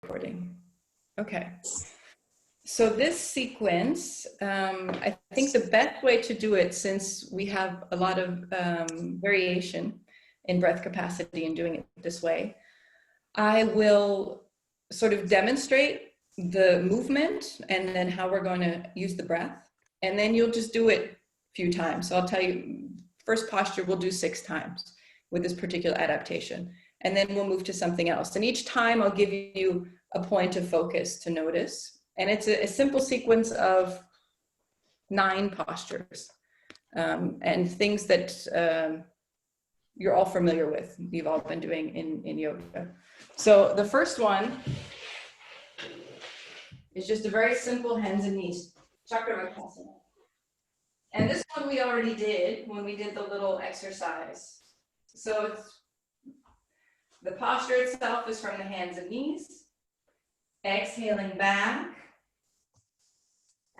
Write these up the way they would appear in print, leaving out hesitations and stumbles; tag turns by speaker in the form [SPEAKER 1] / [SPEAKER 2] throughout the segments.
[SPEAKER 1] recording. Okay. So this sequence, I think the best way to do it, since we have a lot of variation in breath capacity in doing it this way, I will sort of demonstrate the movement and then how we're going to use the breath. And then you'll just do it a few times. So I'll tell you, first posture we'll do 6 times with this particular adaptation. And then we'll move to something else. And each time I'll give you a point of focus to notice. And it's a simple sequence of 9 postures and things that you're all familiar with, you've all been doing in yoga. So the first one is just a very simple hands and knees, Chakravakasana. And this one we already did when we did the little exercise. So it's, the posture itself is from the hands and knees, exhaling back.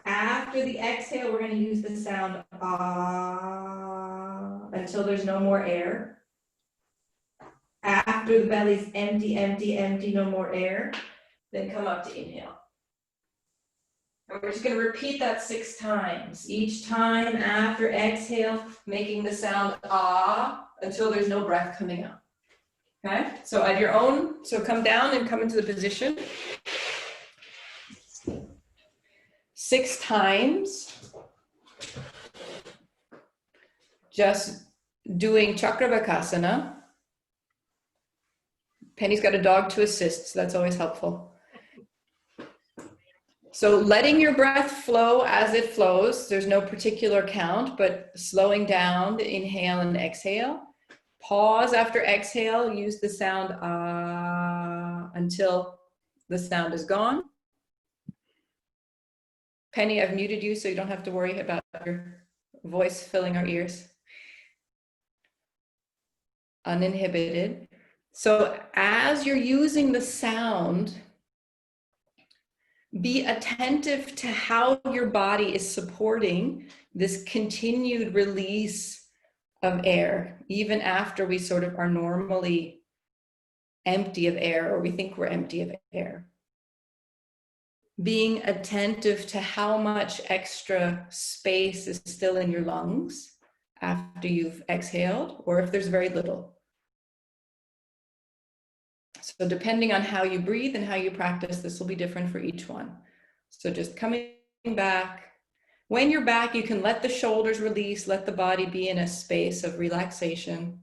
[SPEAKER 1] After the exhale, we're going to use the sound ah until there's no more air. After the belly's empty, empty, empty, no more air, then come up to inhale. And we're just going to repeat that 6 times. Each time after exhale, making the sound ah until there's no breath coming up. Okay, so at your own, so come down and come into the position. 6 times, just doing Chakravakasana. Penny's got a dog to assist, so that's always helpful. So letting your breath flow as it flows, there's no particular count, but slowing down the inhale and exhale. Pause after exhale, use the sound ah until the sound is gone. Penny, I've muted you so you don't have to worry about your voice filling our ears. Uninhibited. So as you're using the sound, be attentive to how your body is supporting this continued release of air, even after we sort of are normally empty of air, or we think we're empty of air. Being attentive to how much extra space is still in your lungs after you've exhaled, or if there's very little. So depending on how you breathe and how you practice, this will be different for each one. So just coming back. When you're back, you can let the shoulders release, let the body be in a space of relaxation.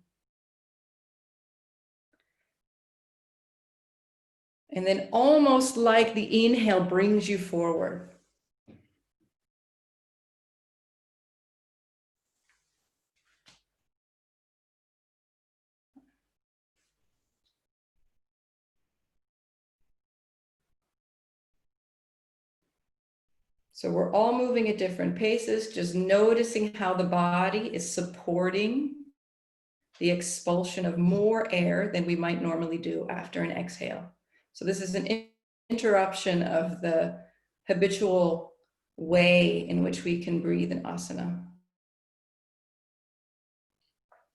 [SPEAKER 1] And then almost like the inhale brings you forward. So we're all moving at different paces, just noticing how the body is supporting the expulsion of more air than we might normally do after an exhale. So this is an interruption of the habitual way in which we can breathe in asana.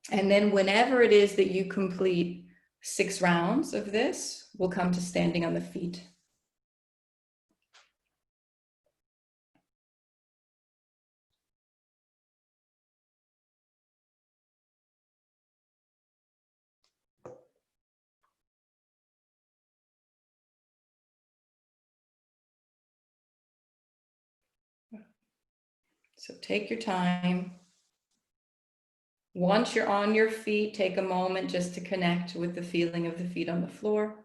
[SPEAKER 1] And then whenever it is that you complete 6 rounds of this, we'll come to standing on the feet. So take your time. Once you're on your feet, take a moment just to connect with the feeling of the feet on the floor.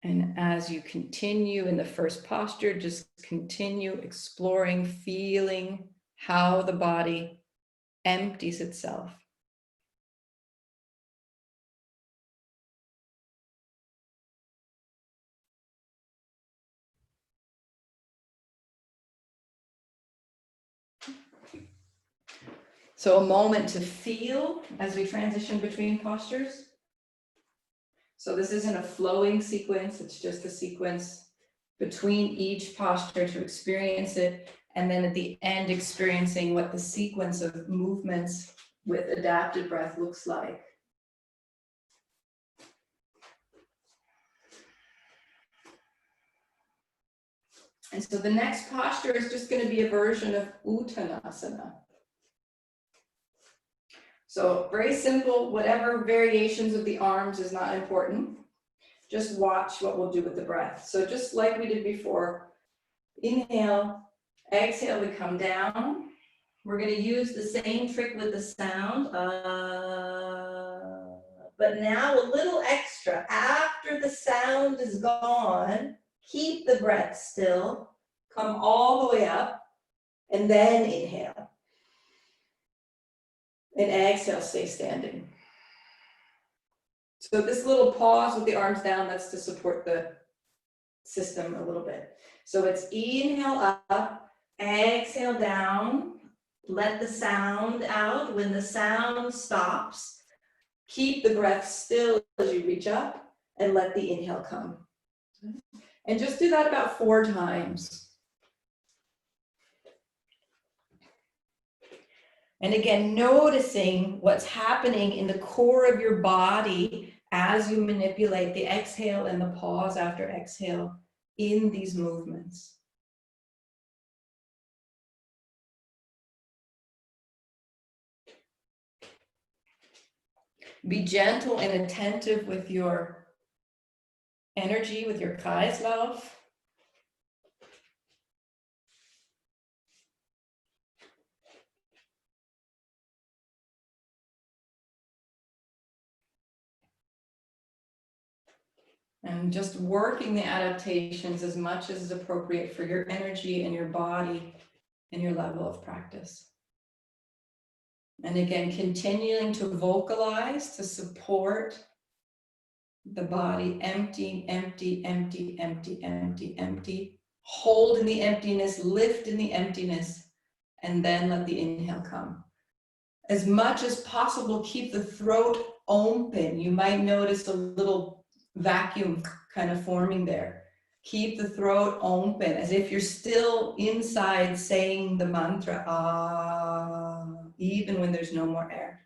[SPEAKER 1] And as you continue in the first posture, just continue exploring, feeling how the body empties itself. So a moment to feel as we transition between postures. So this isn't a flowing sequence, it's just a sequence between each posture to experience it, and then at the end experiencing what the sequence of movements with adapted breath looks like. And so the next posture is just going to be a version of Uttanasana. So very simple, whatever variations of the arms is not important. Just watch what we'll do with the breath. So just like we did before, inhale, exhale, we come down. We're going to use the same trick with the sound, but now a little extra. After the sound is gone, keep the breath still, come all the way up, and then inhale. And exhale, stay standing. So this little pause with the arms down, that's to support the system a little bit. So it's inhale up, exhale down, let the sound out. When the sound stops, keep the breath still as you reach up and let the inhale come. And just do that about 4 times. And again, noticing what's happening in the core of your body as you manipulate the exhale and the pause after exhale in these movements. Be gentle and attentive with your energy, with your Kreislauf. And just working the adaptations as much as is appropriate for your energy and your body and your level of practice. And again, continuing to vocalize to support the body. Empty, empty, empty, empty, empty, empty. Hold in the emptiness, lift in the emptiness, and then let the inhale come. As much as possible, keep the throat open. You might notice a little vacuum kind of forming there. Keep the throat open as if you're still inside saying the mantra, ah, even when there's no more air.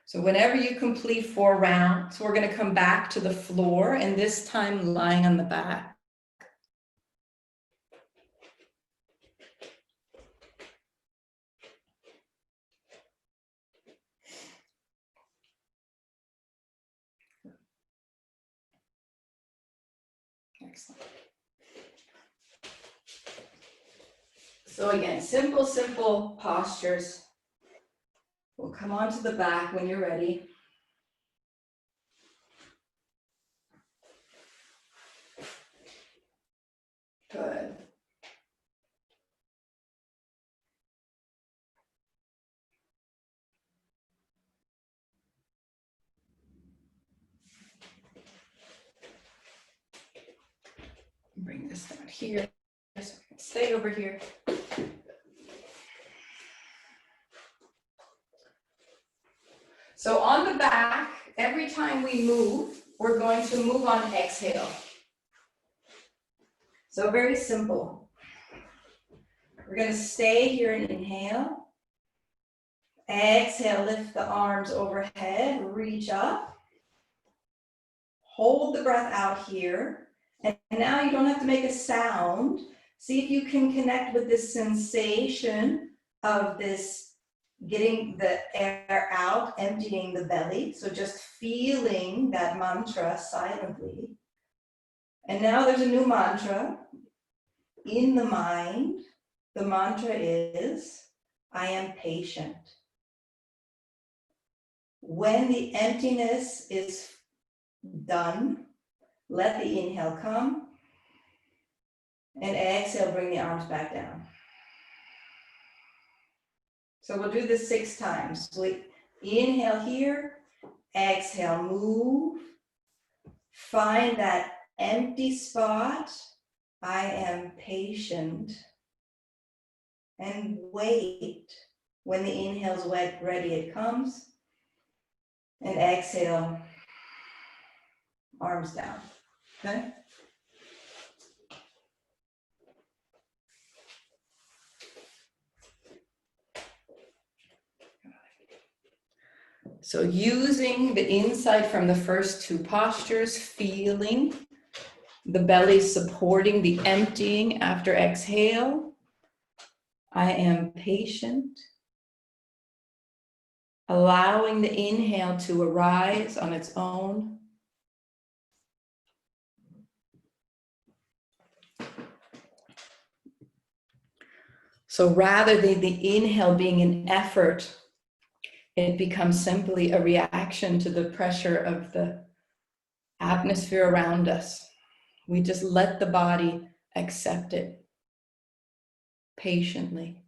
[SPEAKER 1] So whenever you complete 4 rounds, we're going to come back to the floor, and this time lying on the back. Excellent. So again, simple postures. We'll come onto the back when you're ready. Good. Bring this down here. Stay over here. So on the back, every time we move, we're going to move on exhale. So very simple. We're going to stay here and inhale. Exhale, lift the arms overhead, reach up. Hold the breath out here. And now you don't have to make a sound. See if you can connect with this sensation of this getting the air out, emptying the belly. So just feeling that mantra silently. And now there's a new mantra in the mind. The mantra is, I am patient. When the emptiness is done, let the inhale come. And exhale, bring the arms back down. So we'll do this 6 times. We inhale here, exhale, move. Find that empty spot. I am patient. And wait. When the inhale's ready, it comes. And exhale, arms down. Okay? So using the insight from the first two postures, feeling the belly supporting the emptying after exhale. I am patient. Allowing the inhale to arise on its own. So rather than the inhale being an effort, it becomes simply a reaction to the pressure of the atmosphere around us. We just let the body accept it patiently.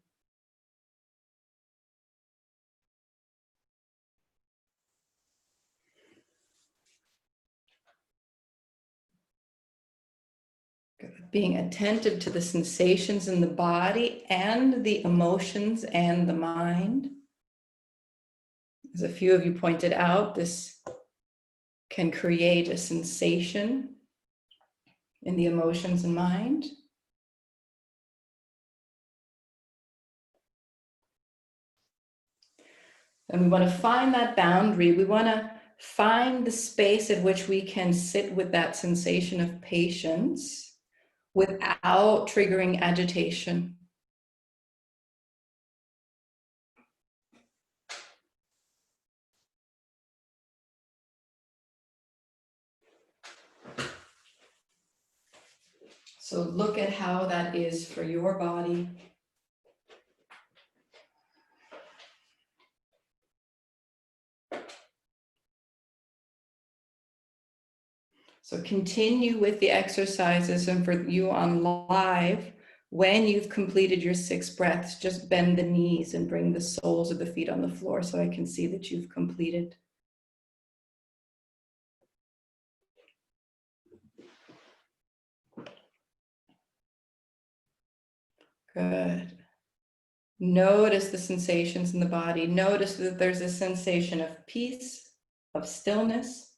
[SPEAKER 1] Being attentive to the sensations in the body and the emotions and the mind. As a few of you pointed out, this can create a sensation in the emotions and mind. And we want to find that boundary. We want to find the space at which we can sit with that sensation of patience without triggering agitation. So look at how that is for your body. So continue with the exercises, and for you on live, when you've completed your 6 breaths, just bend the knees and bring the soles of the feet on the floor so I can see that you've completed. Good. Notice the sensations in the body. Notice that there's a sensation of peace, of stillness,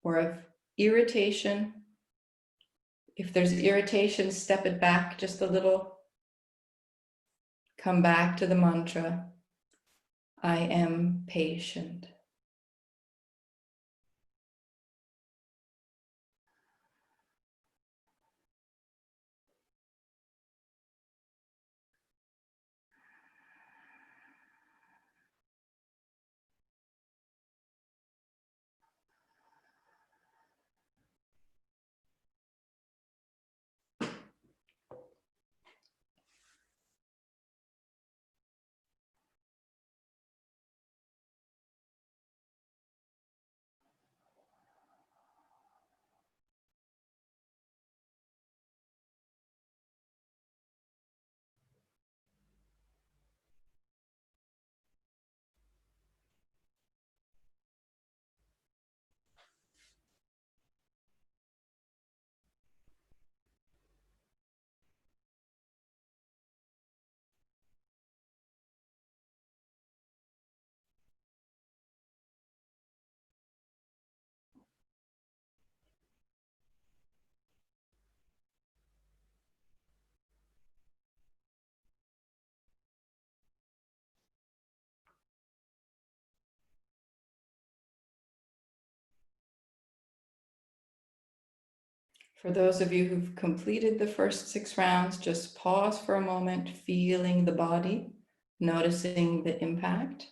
[SPEAKER 1] or of irritation. If there's irritation, step it back just a little. Come back to the mantra, I am patient. For those of you who've completed the first 6 rounds, just pause for a moment, feeling the body, noticing the impact.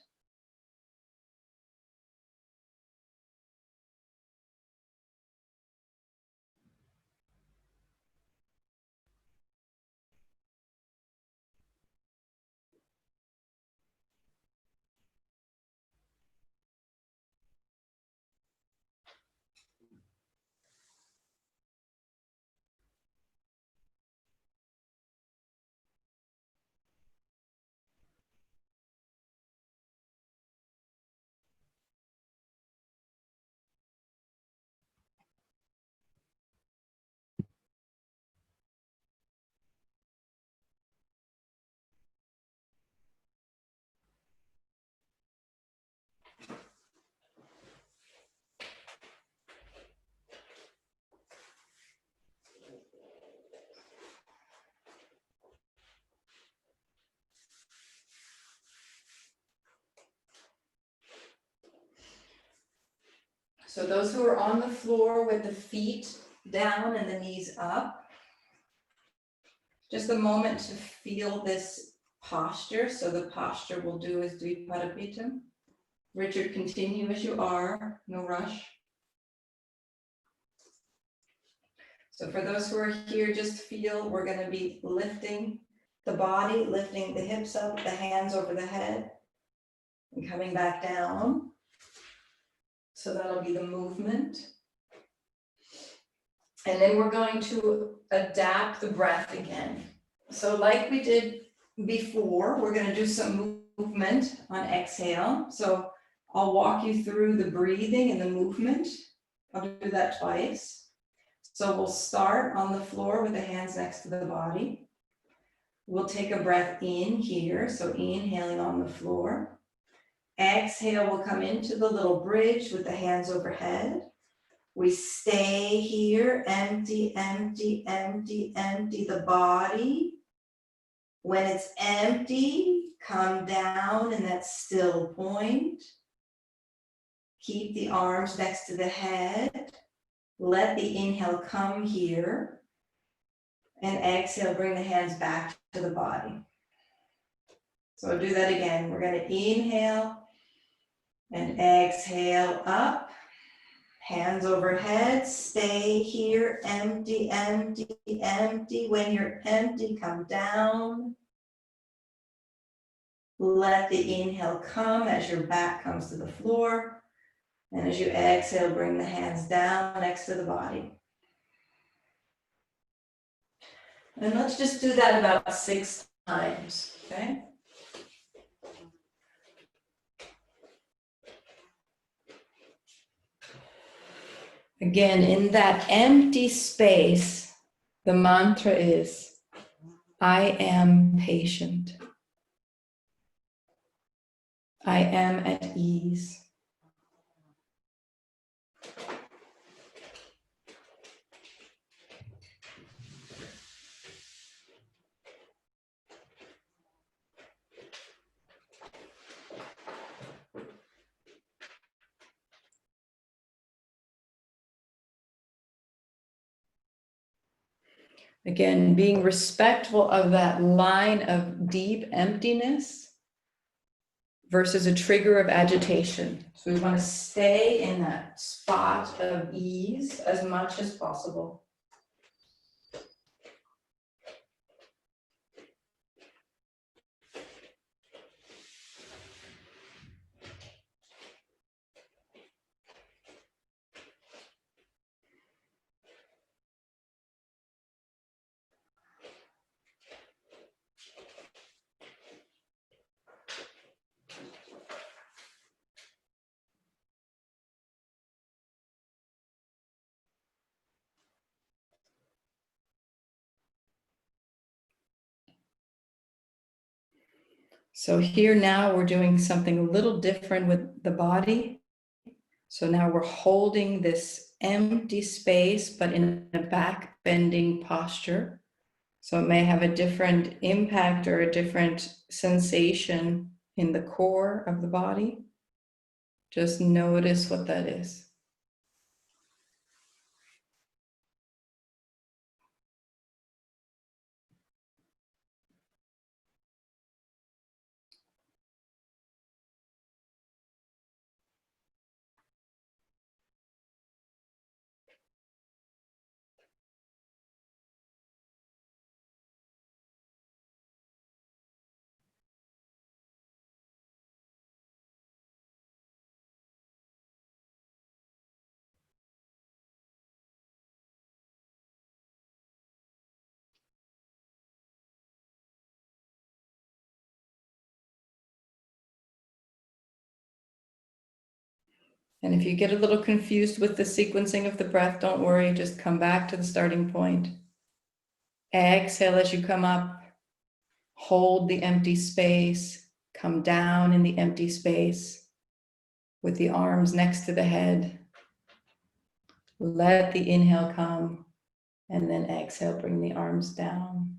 [SPEAKER 1] So those who are on the floor with the feet down and the knees up, just a moment to feel this posture. So the posture we'll do is Dvipadapitam. Richard, continue as you are, no rush. So for those who are here, just feel we're going to be lifting the body, lifting the hips up, the hands over the head, and coming back down. So that'll be the movement. And then we're going to adapt the breath again. So like we did before, we're going to do some movement on exhale. So I'll walk you through the breathing and the movement. I'll do that twice. So we'll start on the floor with the hands next to the body. We'll take a breath in here. So inhaling on the floor. Exhale, we'll come into the little bridge with the hands overhead. We stay here, empty, empty, empty, empty the body. When it's empty, come down in that still point. Keep the arms next to the head. Let the inhale come here. And exhale, bring the hands back to the body. So I'll do that again. We're going to inhale and exhale up. Hands overhead, stay here, empty, empty, empty. When you're empty, come down. Let the inhale come as your back comes to the floor. And as you exhale, bring the hands down next to the body. And let's just do that about 6 times, okay? Again, in that empty space, the mantra is, I am patient. I am at ease. Again, being respectful of that line of deep emptiness versus a trigger of agitation. So we want to stay in that spot of ease as much as possible. So here now we're doing something a little different with the body. So now we're holding this empty space, but in a back bending posture. So it may have a different impact or a different sensation in the core of the body. Just notice what that is. And if you get a little confused with the sequencing of the breath, don't worry, just come back to the starting point. Exhale as you come up, hold the empty space, come down in the empty space with the arms next to the head. Let the inhale come, and then exhale, bring the arms down.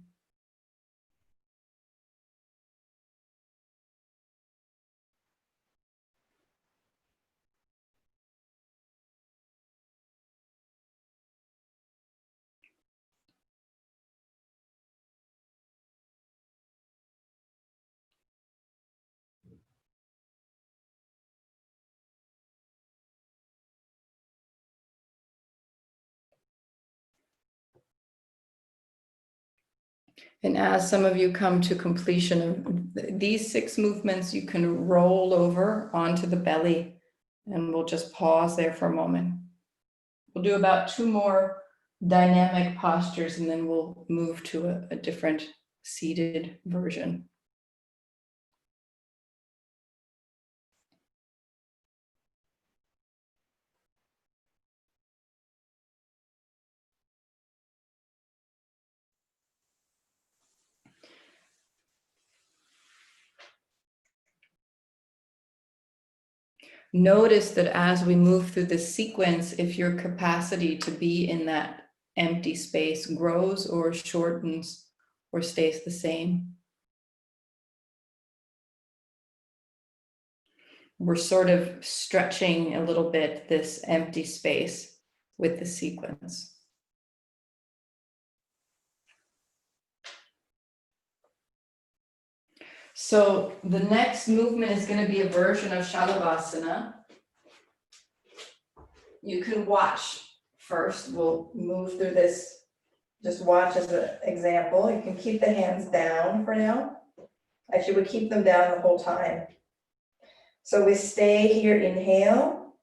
[SPEAKER 1] And as some of you come to completion of these 6 movements, you can roll over onto the belly, and we'll just pause there for a moment. We'll do about 2 more dynamic postures, and then we'll move to a different seated version. Notice that as we move through this sequence, if your capacity to be in that empty space grows or shortens or stays the same. We're sort of stretching a little bit this empty space with the sequence. So the next movement is going to be a version of Shalabhasana. You can watch first. We'll move through this. Just watch as an example. You can keep the hands down for now. Actually, we keep them down the whole time. So we stay here, inhale.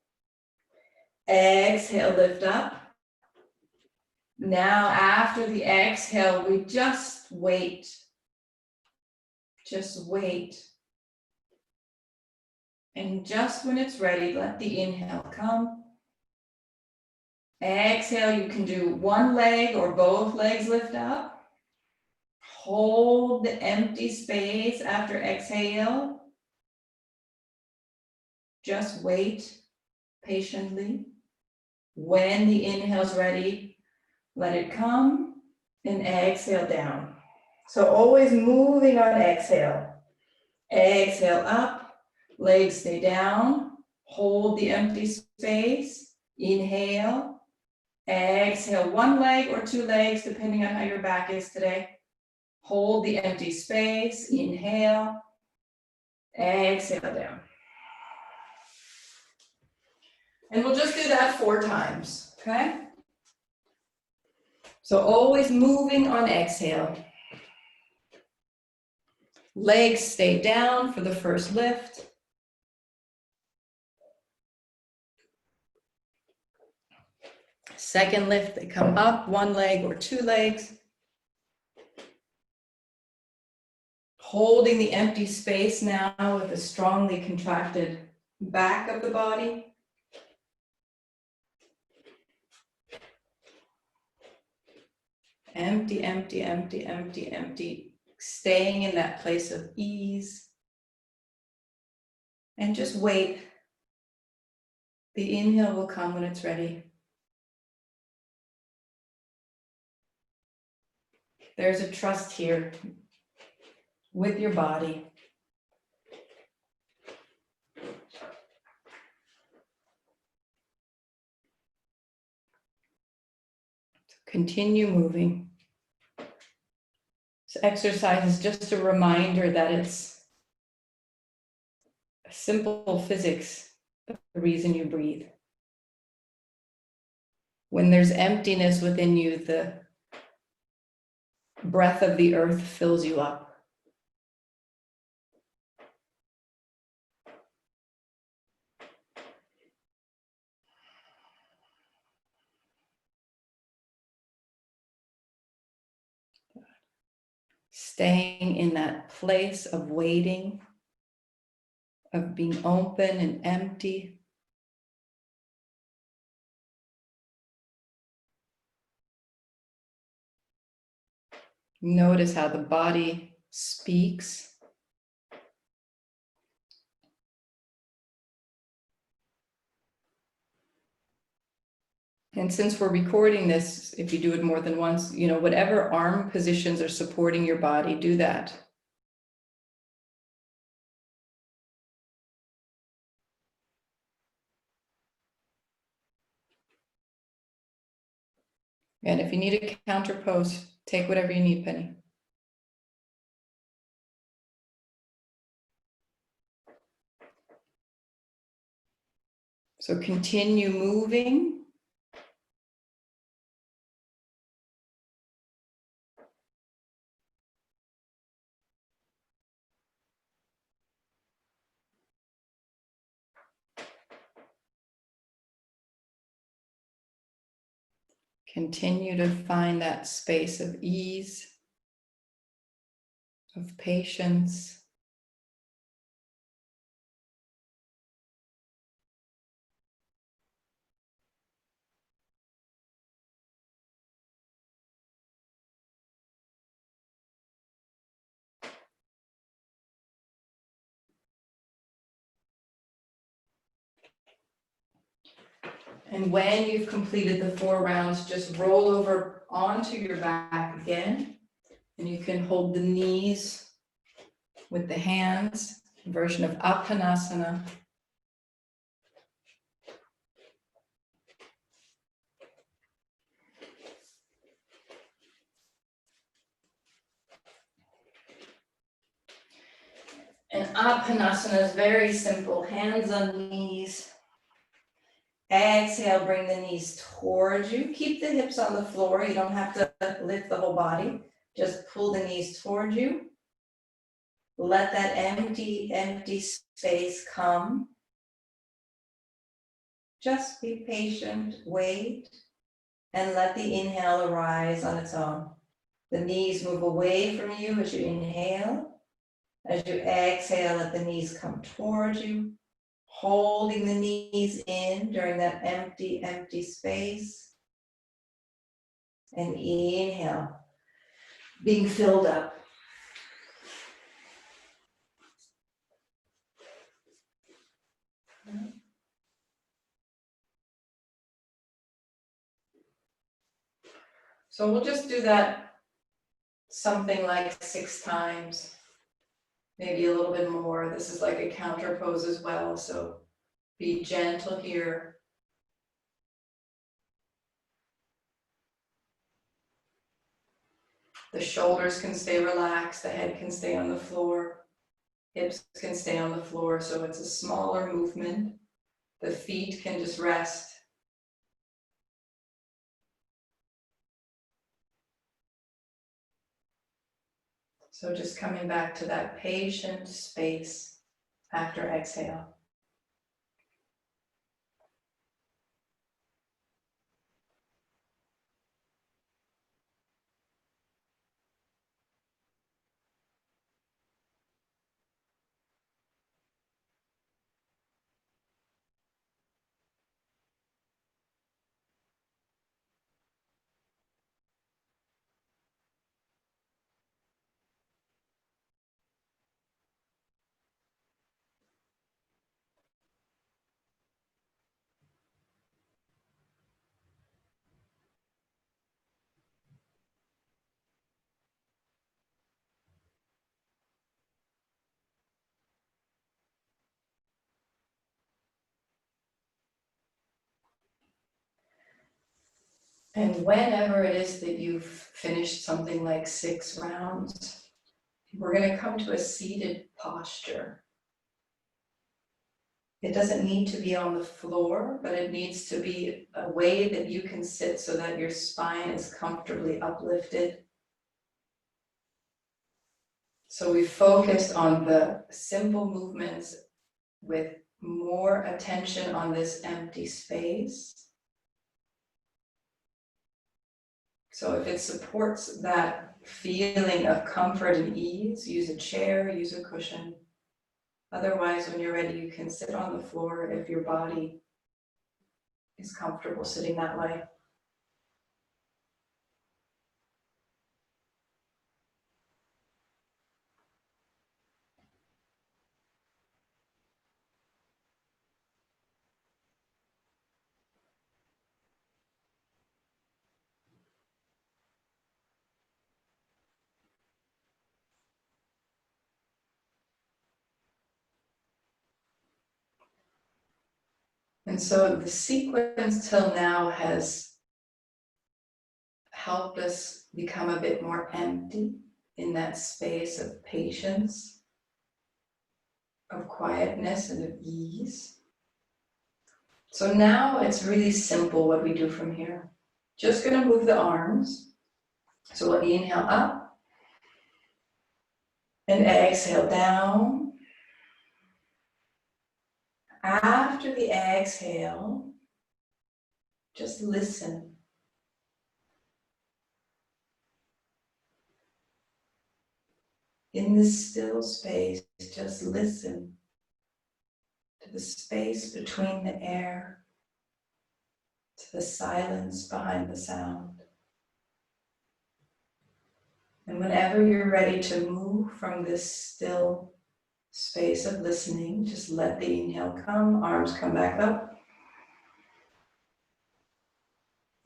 [SPEAKER 1] Exhale, lift up. Now, after the exhale, we just wait. Just wait. And just when it's ready, let the inhale come. Exhale, you can do one leg or both legs lift up. Hold the empty space after exhale. Just wait patiently. When the inhale's ready, let it come and exhale down. So always moving on exhale. Exhale up, legs stay down. Hold the empty space. Inhale. Exhale, one leg or 2 legs, depending on how your back is today. Hold the empty space. Inhale. Exhale down. And we'll just do that 4 times, okay? So always moving on exhale. Legs stay down for the first lift. Second lift, they come up, 1 leg or 2 legs. Holding the empty space now with a strongly contracted back of the body. Empty, empty, empty, empty, empty. Staying in that place of ease. And just wait. The inhale will come when it's ready. There's a trust here with your body. Continue moving. This exercise is just a reminder that it's simple physics, the reason you breathe. When there's emptiness within you, the breath of the earth fills you up. Staying in that place of waiting, of being open and empty. Notice how the body speaks. And since we're recording this, if you do it more than once, whatever arm positions are supporting your body, do that. And if you need a counter pose, take whatever you need, Penny. So continue moving. Continue to find that space of ease, of patience. And when you've completed the 4 rounds, just roll over onto your back again. And you can hold the knees with the hands, version of Uttanasana. And Uttanasana is very simple, hands on knees. Exhale, bring the knees towards you. Keep the hips on the floor. You don't have to lift the whole body. Just pull the knees towards you. Let that empty space come. Just be patient, wait, and let the inhale arise on its own. The knees move away from you as you inhale. As you exhale, let the knees come towards you. Holding the knees in during that empty space. And inhale, being filled up. So we'll just do that something like 6 times, maybe a little bit more. This is like a counter pose as well, so be gentle here. The shoulders can stay relaxed, the head can stay on the floor, hips can stay on the floor, so it's a smaller movement. The feet can just rest. So just coming back to that patient space after exhale. And whenever it is that you've finished something like 6 rounds, we're going to come to a seated posture. It doesn't need to be on the floor, but it needs to be a way that you can sit so that your spine is comfortably uplifted. So we focused on the simple movements with more attention on this empty space. So if it supports that feeling of comfort and ease, use a chair, use a cushion. Otherwise, when you're ready, you can sit on the floor if your body is comfortable sitting that way. And so the sequence till now has helped us become a bit more empty in that space of patience, of quietness, and of ease. So now it's really simple what we do from here. Just going to move the arms. So we'll inhale up and exhale down. After the exhale, just listen. In this still space, just listen to the space between the air, to the silence behind the sound. And whenever you're ready to move from this still space of listening, just let the inhale come, arms come back up.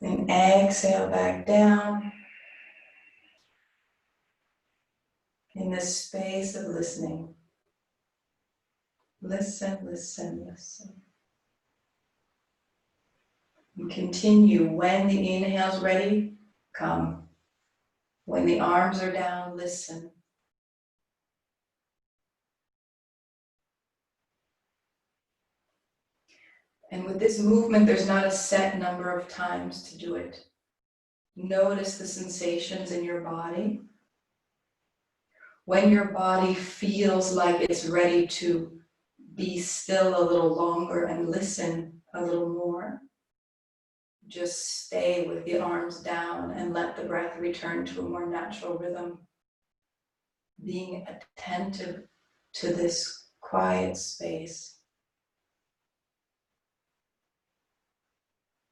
[SPEAKER 1] Then exhale back down. In this space of listening. Listen, listen, listen. And continue. When the inhale's ready, come. When the arms are down, listen. And with this movement, there's not a set number of times to do it. Notice the sensations in your body. When your body feels like it's ready to be still a little longer and listen a little more, just stay with the arms down and let the breath return to a more natural rhythm. Being attentive to this quiet space.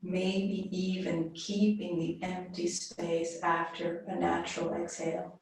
[SPEAKER 1] Maybe even keeping the empty space after a natural exhale.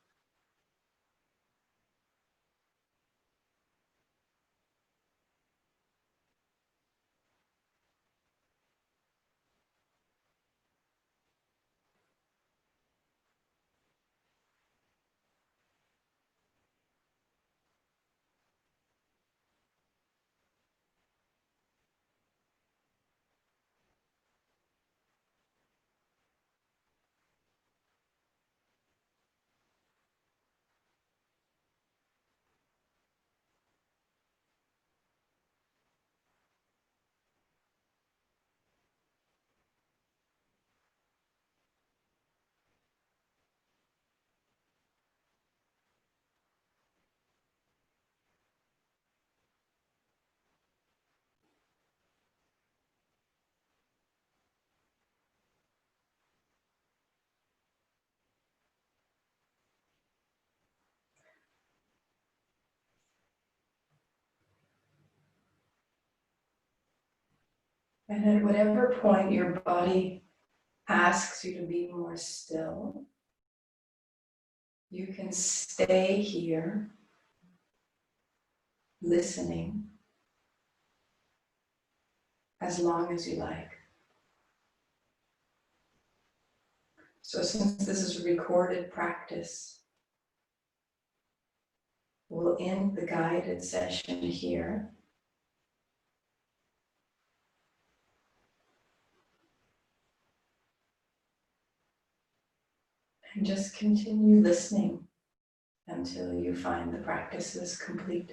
[SPEAKER 1] And at whatever point your body asks you to be more still, you can stay here, listening, as long as you like. So since this is recorded practice, we'll end the guided session here. And just continue listening until you find the practice is complete.